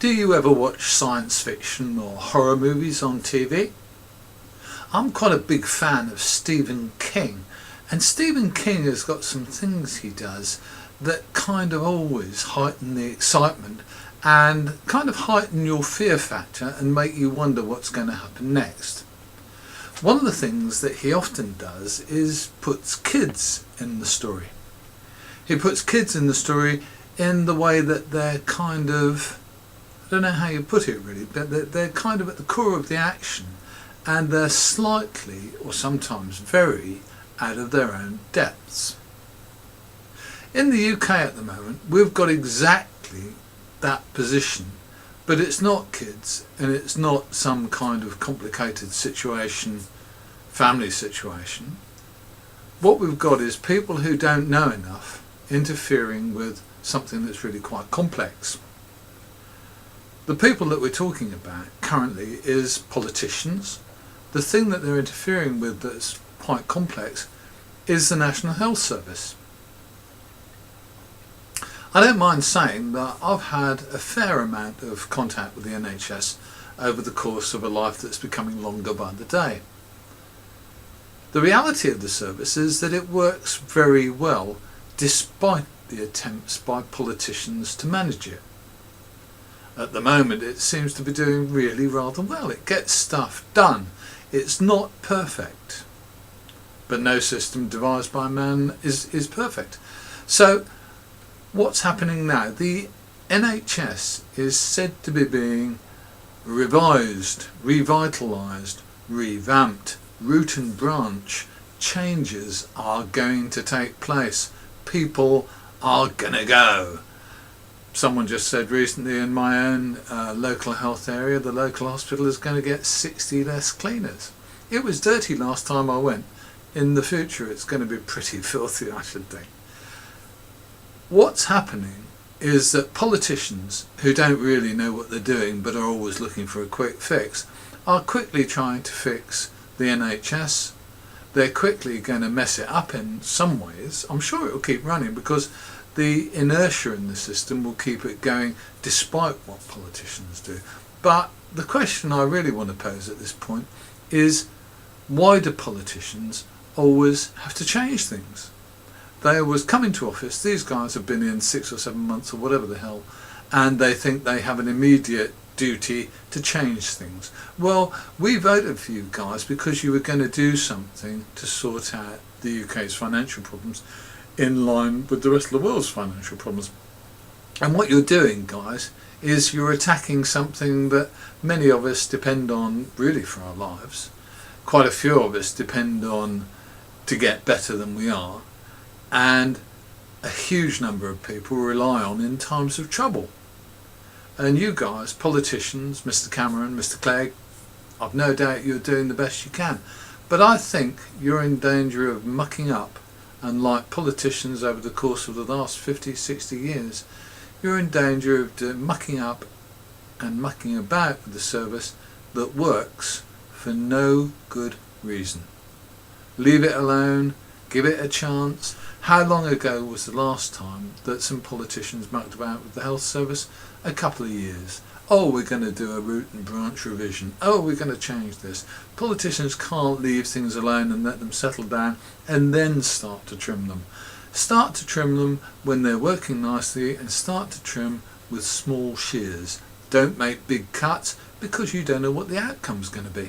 Do you ever watch science fiction or horror movies on TV? I'm quite a big fan of Stephen King, and Stephen King has got some things he does that kind of always heighten the excitement and kind of heighten your fear factor and make you wonder what's going to happen next. One of the things that he often does is puts kids in the story. He puts kids in the story in the way that they're kind of, I don't know how you put it really, but they're kind of at the core of the action, and they're slightly, or sometimes very, out of their own depths. In the UK at the moment, we've got exactly that position, but it's not kids, and it's not some kind of complicated situation, family situation. What we've got is people who don't know enough interfering with something that's really quite complex. The people that we're talking about currently is politicians. The thing that they're interfering with that's quite complex is the National Health Service. I don't mind saying that I've had a fair amount of contact with the NHS over the course of a life that's becoming longer by the day. The reality of the service is that it works very well despite the attempts by politicians to manage it. At the moment it seems to be doing really rather well. It gets stuff done. It's not perfect, but no system devised by man is perfect. So what's happening now? The NHS is said to be being revised, revitalised, revamped. Root and branch changes are going to take place. People are gonna go. Someone just said recently in my own local health area, the local hospital is going to get 60 less cleaners. It was dirty last time I went. In the future it's going to be pretty filthy, I should think. What's happening is that politicians who don't really know what they're doing but are always looking for a quick fix are quickly trying to fix the NHS. They're quickly going to mess it up in some ways. I'm sure it will keep running because the inertia in the system will keep it going despite what politicians do. But the question I really want to pose at this point is, why do politicians always have to change things? They always come into office, these guys have been in 6 or 7 months or whatever the hell, and they think they have an immediate duty to change things. Well, we voted for you guys because you were going to do something to sort out the UK's financial problems in line with the rest of the world's financial problems. And what you're doing, guys, is you're attacking something that many of us depend on really for our lives. Quite a few of us depend on to get better than we are, and a huge number of people rely on in times of trouble. And you guys, politicians, Mr. Cameron, Mr. Clegg, I've no doubt you're doing the best you can, but I think you're in danger of mucking up. And like politicians over the course of the last 50, 60 years, you're in danger of mucking up and mucking about with the service that works for no good reason. Leave it alone, give it a chance. How long ago was the last time that some politicians mucked about with the health service? A couple of years. Oh, we're going to do a root and branch revision. Oh, we're going to change this. Politicians can't leave things alone and let them settle down and then start to trim them. Start to trim them when they're working nicely, and start to trim with small shears. Don't make big cuts because you don't know what the outcome's going to be.